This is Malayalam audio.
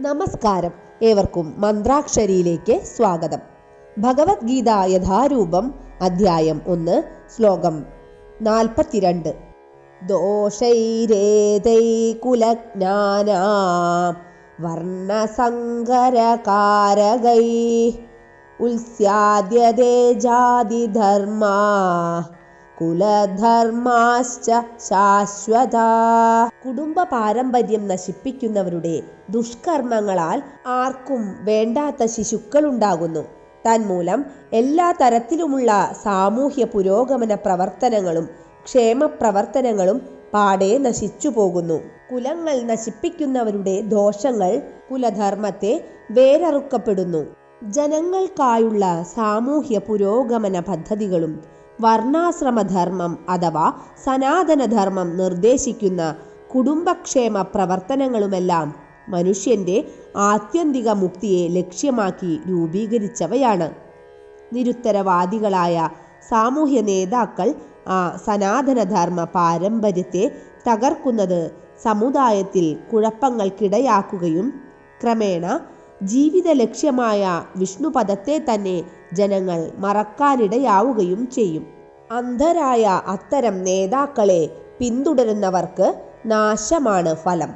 നമസ്കാരം. ഏവർക്കും മന്ത്രാക്ഷരിയിലേക്ക് സ്വാഗതം. ഭഗവത്ഗീത യഥാരൂപം അധ്യായം 1 ശ്ലോകം 42. ദോഷൈരേതൈ കുലജ്ഞാനാ വർണ്ണസങ്കരകാരകൈ ഉത്സ്യാദ്യതേ ജാതിധർമാ കുലധർമാശ്ച ശാശ്വത. കുടുംബ പാരമ്പര്യം നശിപ്പിക്കുന്നവരുടെ ദുഷ്കർമ്മങ്ങളാൽ ആർക്കും വേണ്ടാത്ത ശിശുക്കളുണ്ടാകുന്നു. തന്മൂലം എല്ലാ തരത്തിലുമുള്ള സാമൂഹ്യ പുരോഗമന പ്രവർത്തനങ്ങളും ക്ഷേമപ്രവർത്തനങ്ങളും പാടെ നശിച്ചു പോകുന്നു. കുലങ്ങൾ നശിപ്പിക്കുന്നവരുടെ ദോഷങ്ങൾ കുലധർമ്മത്തെ വേരറുക്കപ്പെടുന്നു. ജനങ്ങൾക്കായുള്ള സാമൂഹ്യ പുരോഗമന പദ്ധതികളും വർണ്ണാശ്രമധർമ്മം അഥവാ സനാതനധർമ്മം നിർദ്ദേശിക്കുന്ന കുടുംബക്ഷേമ പ്രവർത്തനങ്ങളുമെല്ലാം മനുഷ്യന്റെ ആത്യന്തിക മുക്തിയെ ലക്ഷ്യമാക്കി രൂപീകരിച്ചവയാണ്. നിരുത്തരവാദികളായ സാമൂഹ്യ നേതാക്കൾ ആ സനാതനധർമ്മ പാരമ്പര്യത്തെ തകർക്കുന്നത് സമുദായത്തിൽ കുഴപ്പങ്ങൾക്കിടയാക്കുകയും ക്രമേണ ജീവിത ലക്ഷ്യമായ വിഷ്ണുപദത്തെ തന്നെ ജനങ്ങൾ മറക്കാനിടയാവുകയും ചെയ്യും. അന്ധരായ അത്തരം നേതാക്കളെ പിന്തുടരുന്നവർക്ക് നാശമാണ് ഫലം.